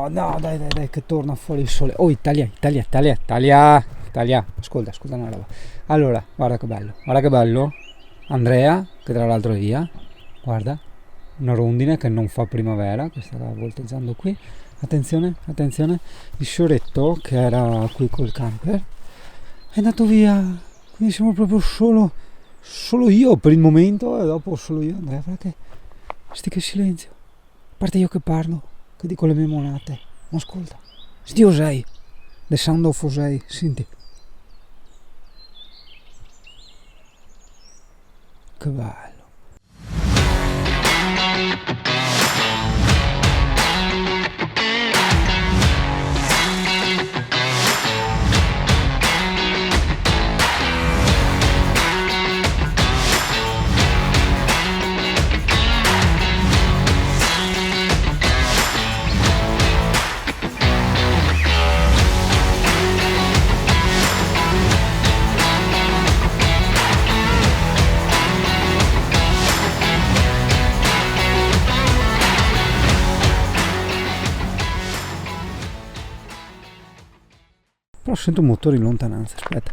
No, no, dai, che torna fuori il sole. Oh, Italia. Ascolta una roba. Allora, guarda che bello. Andrea, che tra l'altro è via. Guarda, una rondine che non fa primavera, che sta volteggiando qui. Attenzione. Il fioretto, che era qui col camper, è andato via. Quindi siamo proprio solo io per il momento, e dopo solo io. Andrea, guarda che silenzio. A parte io che parlo, che dico le mie monate. Ma ascolta, senti Osei, The Sound of Osei, senti. Che bello. Però sento un motore in lontananza, aspetta.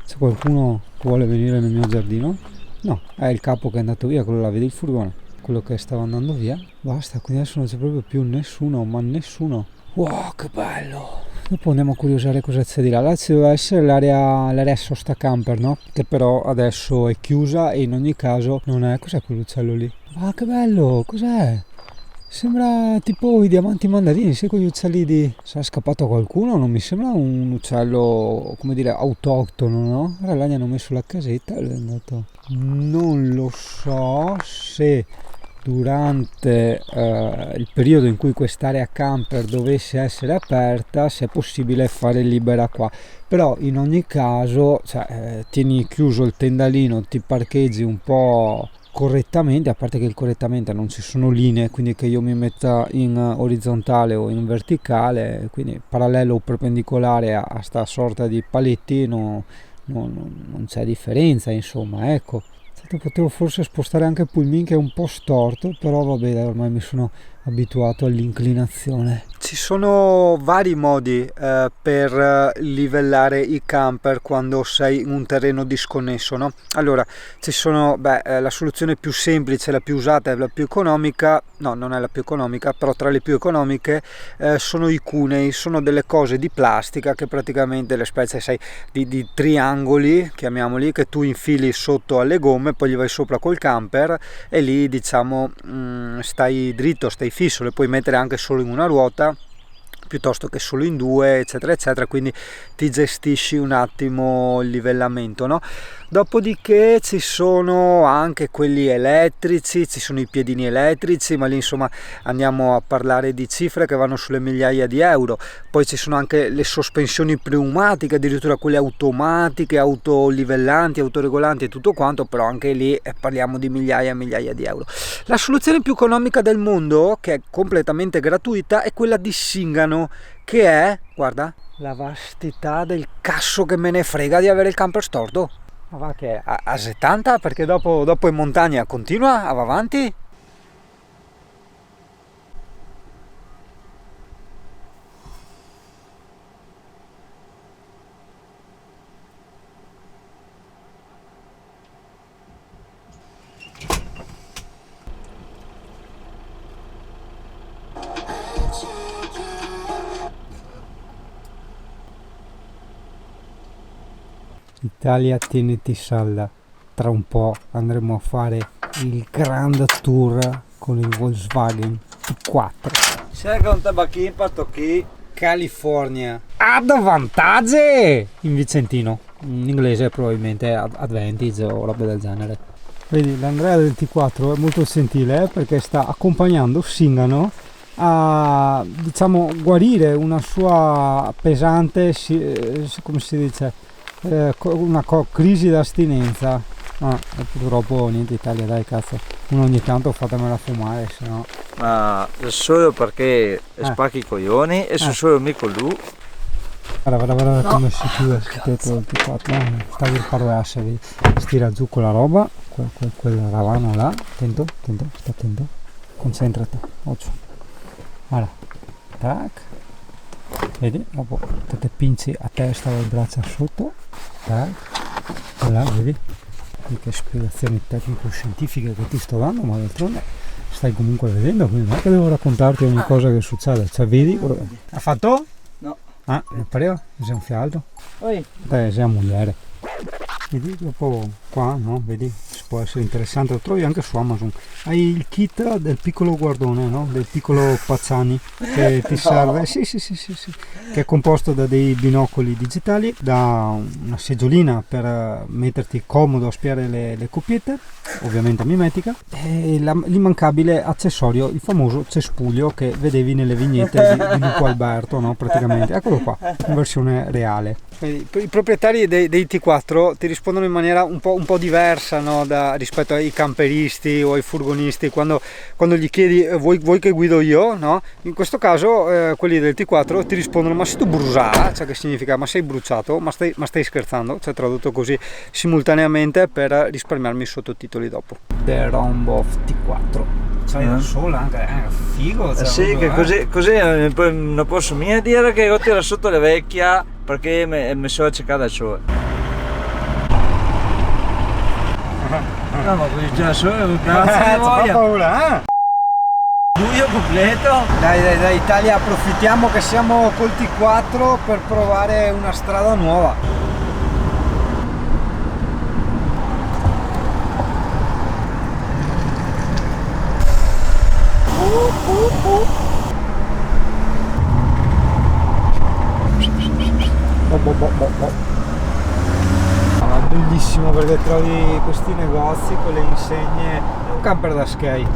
Se qualcuno vuole venire nel mio giardino. No, è il capo che è andato via, quello là, vedi il furgone? Quello che stava andando via. Basta, quindi adesso non c'è proprio più nessuno, ma nessuno. Wow, che bello! Dopo andiamo a curiosare cosa c'è di là. Là ci doveva essere l'area sosta camper, no? Che però adesso è chiusa e in ogni caso non è... Cos'è quell'uccello lì? Ah, che bello! Cos'è? Sembra tipo i diamanti mandarini, sai quegli uccelli di... Sarà scappato qualcuno? Non mi sembra un uccello, come dire, autoctono, no? Ora là gli hanno messo la casetta e lui è andato... Non lo so se durante il periodo in cui quest'area camper dovesse essere aperta, se è possibile fare libera qua. Però in ogni caso, tieni chiuso il tendalino, ti parcheggi un po' correttamente, a parte che correttamente non ci sono linee, quindi che io mi metta in orizzontale o in verticale, quindi parallelo o perpendicolare a sta sorta di paletti, non c'è differenza, insomma, ecco. Potevo forse spostare anche il pulmin che è un po' storto, però vabbè, dai, ormai mi sono abituato all'inclinazione. Ci sono vari modi per livellare i camper quando sei in un terreno disconnesso, no? Allora, ci sono, la soluzione più semplice, la più usata e la più economica, no, non è la più economica, però tra le più economiche sono i cunei, sono delle cose di plastica che praticamente le specie, sai, di triangoli, chiamiamoli, che tu infili sotto alle gomme, poi gli vai sopra col camper e lì, diciamo, stai dritto, stai fisso, le puoi mettere anche solo in una ruota piuttosto che solo in due, eccetera eccetera, quindi ti gestisci un attimo il livellamento, no? Dopodiché ci sono anche quelli elettrici, ci sono i piedini elettrici, ma lì insomma andiamo a parlare di cifre che vanno sulle migliaia di euro. Poi ci sono anche le sospensioni pneumatiche, addirittura quelle automatiche, autolivellanti, autoregolanti e tutto quanto, però anche lì parliamo di migliaia e migliaia di euro. La soluzione più economica del mondo, che è completamente gratuita, è quella di Singano, che è, guarda, la vastità del cazzo che me ne frega di avere il camper storto. Ma va che è a 70, perché dopo in montagna continua, va avanti. Italia, tieniti salda, tra un po' andremo a fare il Grand Tour con il Volkswagen T4. Cerca un tabacchino per tocchi California ad Vantage in vicentino, in inglese probabilmente Advantage o roba del genere. Vedi, l'Andrea del T4 è molto gentile perché sta accompagnando Singano a, diciamo, guarire una sua pesante, come si dice, una crisi d'astinenza. E purtroppo niente, Italia, dai cazzo, uno ogni tanto fatemela fumare, se no. Ma solo perché spacchi i coglioni e sono solo mico lui. Guarda come si chiude il tetto del T4, stavi il faro essere, stira giù quella roba, quel ravano là, attento, sta attento, concentrati, occhio, guarda, tac, vedi, dopo te pinzi a testa le braccia sotto, tac, e là, vedi, che spiegazioni tecnico-scientifiche che ti sto dando, ma d'altronde stai comunque vedendo, quindi non è che devo raccontarti ogni cosa che succede, cioè vedi, ha fatto? No. Ah, non pareva? Sei un fialdo? Oi. Sei una mugliere. Vedi, dopo qua, no? Vedi, può essere interessante, lo trovi anche su Amazon. Hai il kit del piccolo guardone, no? Del piccolo Pacciani che ti serve, sì, che è composto da dei binocoli digitali, da una seggiolina per metterti comodo a spiare le coppiette, ovviamente mimetica, e l'immancabile accessorio, il famoso cespuglio che vedevi nelle vignette di Lupo Alberto, no? Praticamente, eccolo qua, in versione reale. I proprietari dei T4 ti rispondono in maniera un po' diversa, no, rispetto ai camperisti o ai furgonisti quando gli chiedi vuoi che guido io, no? In questo caso quelli del T4 ti rispondono ma sei tu brusà, cioè che significa ma sei bruciato, ma stai scherzando, cioè tradotto così simultaneamente per risparmiarmi i sottotitoli dopo. The Romb of T4. Sai da sola anche, figo. Cioè, sì, che così non posso mica dire che io tiro sotto le vecchia perché mi sono cercata da sole. No, ma così già solo un cazzo di voglia. Paura, Buio completo. Dai Italia, approfittiamo che siamo col T4 per provare una strada nuova. Bellissimo perché trovi questi negozi con le insegne, è un camper da skate,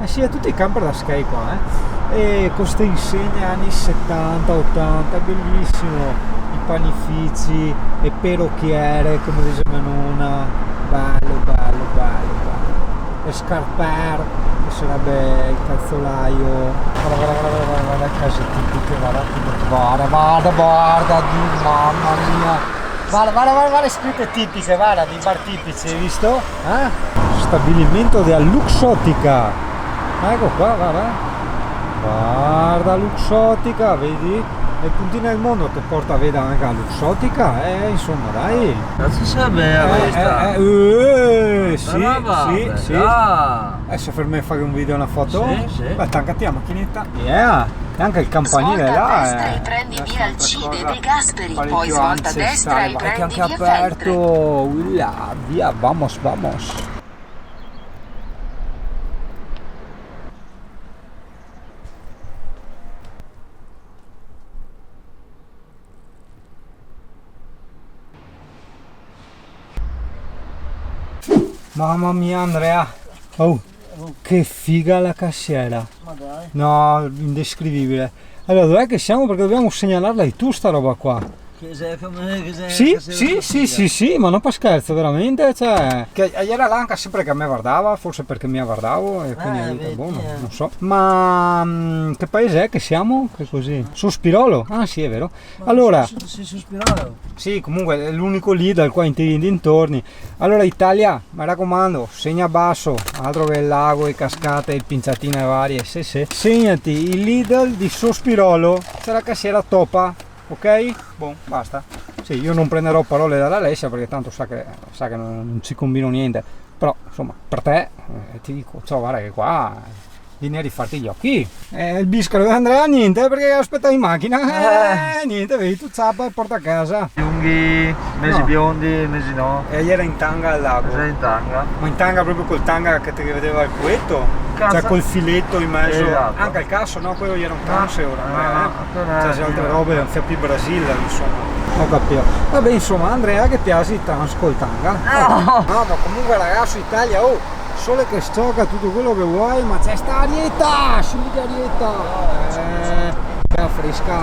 sì, è tutti i camper da skate qua, e con queste insegne anni 70-80, bellissimo, i panifici, le perocchiere come dice mia nonna, bello, le scarper, che sarebbe il calzolaio, guarda case tipiche, guarda, mamma mia. Guarda, scritte tipiche, guarda, di bar tipici, hai visto? Stabilimento della Luxottica. Ecco qua, guarda Luxottica, vedi? Le puntine del mondo ti porta a vedere anche la Luxottica, insomma, dai. Cazzo sarebbe questa? Sì. Adesso per me fare un video e una foto? Sì. Attaccati la macchinetta. Yeah! E anche il campanile svolta là a destra e prendi via Alcide De Gasperi, poi svolta a destra e prendi anche via aperto, via, vamos. Mamma mia Andrea, che figa la cassiera. Ma dai. No, indescrivibile. Allora, dov'è che siamo? Perché dobbiamo segnalarla tu sta roba qua. Sì, ma non per scherzo, veramente, cioè. Che ieri l'anca sempre che me guardava, forse perché mi guardavo e quindi non so. Ma che paese è che siamo? Che così? Sospirolo? Ah sì, è vero. Allora. Sospirolo? Sì, comunque è l'unico lì dal qua in dintorni. Allora Italia, mi raccomando, segna basso, altro che il lago, le cascate, le pinzatine varie, sì. Segnati il Lidl di Sospirolo, c'è la cassiera topa, ok? Boh, basta. Sì, io non prenderò parole dall'Alessia perché tanto sa che non ci combino niente, però insomma, per te ti dico, ciao, guarda che qua vieni a rifarti gli occhi. Il biscaro di Andrea niente perché aspetta in macchina, niente, vedi, tu zappa e porta a casa. Lunghi, mesi biondi, mesi no. E ieri era in tanga al lago. Sei in tanga? Ma in tanga proprio col tanga che ti vedeva il cuetto? Cioè col filetto in mezzo, esatto. Anche al casso, no? Quello era un canse ora, cioè se altre robe, non più Brasile, insomma. Ho capito. Vabbè, insomma, Andrea che piace il trans col tanga. No, ma comunque ragazzo, Italia, sole che stocca tutto quello che vuoi, ma c'è sta arietta, scegli di arietta. Bella fresca,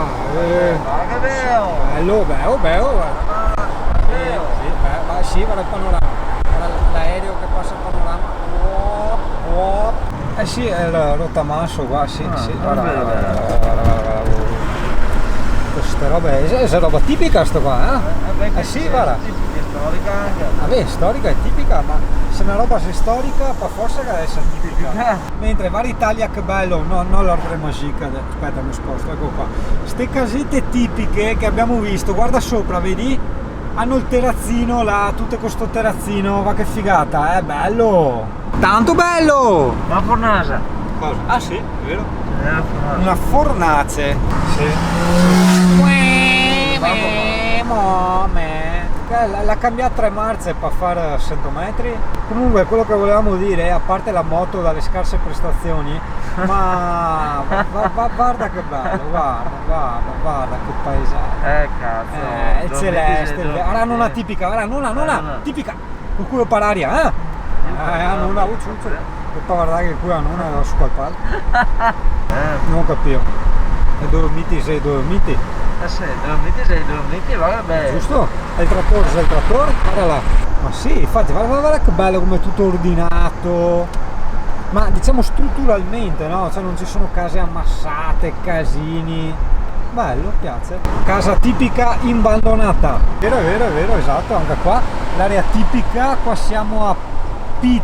bello. Sì, guarda il panorama, guarda l'aereo che passa il panorama. Sì, è il rottamasso qua, sì, guarda. queste robe, è roba tipica sto qua, eh? Sì, guarda. Tipica, storica anche. Vabbè, storica è tipica, ma se una roba è storica, per forza che deve essere tipica. Mentre va l'Italia, che bello, no, non l'ordine magica, aspetta mi sposto, ecco qua. Ste casette tipiche che abbiamo visto, guarda sopra, vedi? Hanno il terrazzino là, tutte con sto terrazzino, va che figata, bello! Tanto bello! Una fornace. Cosa? Ah sì, è vero? Una fornace. Una fornace. Sì. L'ha cambiata 3 marce per fare 100 metri. Comunque quello che volevamo dire è, a parte la moto dalle scarse prestazioni, ma guarda che bello, guarda che paesaggio. Cazzo. È celeste, non una tipica, non una tipica, con culo per aria, hanno una ucciuccio. E poi guardare che qui hanno una da su quel palco. Non capivo. E dormiti sei dormiti. Sì, dormiti, vabbè. Giusto? È il trattore, guarda là. Ma sì, infatti, guarda che bello come è tutto ordinato. Ma diciamo strutturalmente, no? Cioè non ci sono case ammassate, casini. Bello, piace. Casa tipica imbandonata. Vero, esatto, anche qua. L'area tipica, qua siamo a Piz,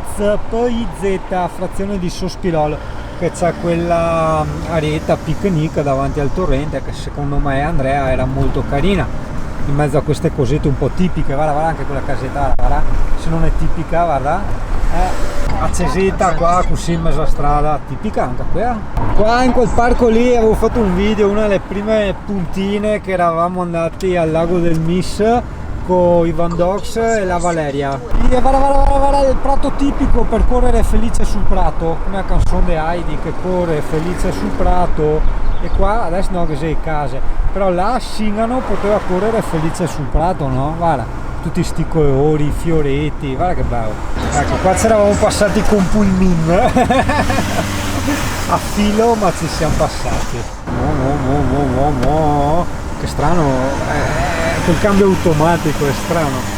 PIZ, frazione di Sospirolo, che c'è quella areta picnic davanti al torrente che secondo me Andrea era molto carina, in mezzo a queste cosette un po' tipiche. Guarda anche quella casetta, guarda, se non è tipica, guarda, accesita qua così in mezzo a strada, tipica anche qua in quel parco lì. Avevo fatto un video, una delle prime puntine, che eravamo andati al lago del Mis con Ivan Dogs e la Valeria. E guarda il prato tipico per correre felice sul prato, come la canzone di Heidi che corre felice sul prato. E qua adesso no che sei case, però là a Singano poteva correre felice sul prato, no? Guarda, tutti sti colori, fioretti, guarda che bello. Ecco, qua ci eravamo passati con Pulmin a filo, ma ci siamo passati. Che strano, quel cambio automatico è strano.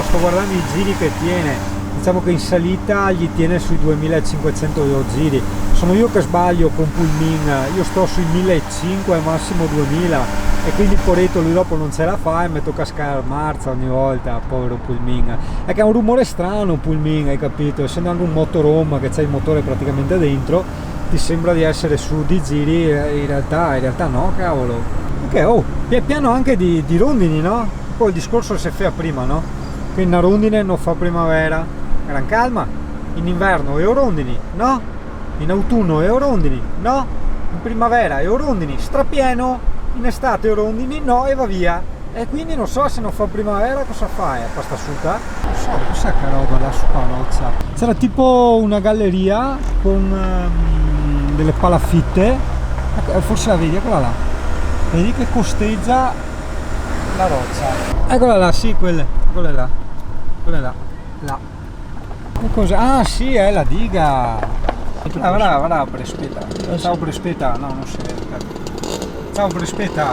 Sto guardando i giri che tiene, diciamo che in salita gli tiene sui 2500 giri. Sono io che sbaglio con Pulmin, io sto sui 1500 massimo 2000, e quindi poretto lui dopo non ce la fa e mi tocca scalare marcia ogni volta, povero Pulmin. È che ha un rumore strano Pulmin, hai capito? Essendo anche un motorhome che c'è il motore praticamente dentro, ti sembra di essere su di giri, in realtà no, cavolo. Ok, piano anche di rondini, no? Poi il discorso si fa prima, no? Che in rondine non fa primavera, gran calma. In inverno è rondini, no? In autunno è rondini, no? In primavera è rondini, strapieno. In estate è rondini, no, e va via. E quindi non so, se non fa primavera cosa fai a pasta asciutta? Non so, cos'è che roba là su qua roccia? C'era tipo una galleria con delle palafitte, forse la vedi, eccola là. Vedi che costeggia la roccia. Eccola là, sì, quelle là. Là. E cosa? Ah sì, è la diga. Guarda, Prespeta. Ciao Prespeta, no, non si vede. Ciao Prespeta,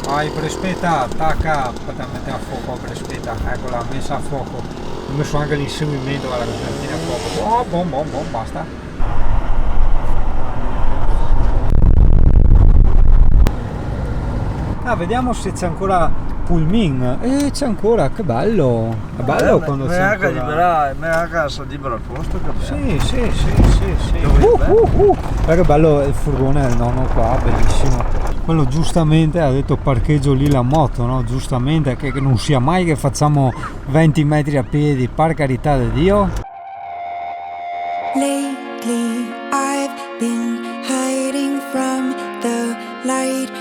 vai Prespeta, tacca, aspetta, metti a fuoco Prespeta, eccola, messa a fuoco. Ho messo anche l'inseguimento, guarda, metti a fuoco. Oh, bom, basta. Vediamo se c'è ancora Pulmin. C'è ancora, che bello. È bello quando c'è ancora. Me casa libera il posto, che bello. Sì. Guarda che bello il furgone del nonno qua, bellissimo. Quello giustamente ha detto parcheggio lì la moto, no? Giustamente, che non sia mai che facciamo 20 metri a piedi, per carità di Dio. Lately I've been hiding from the light.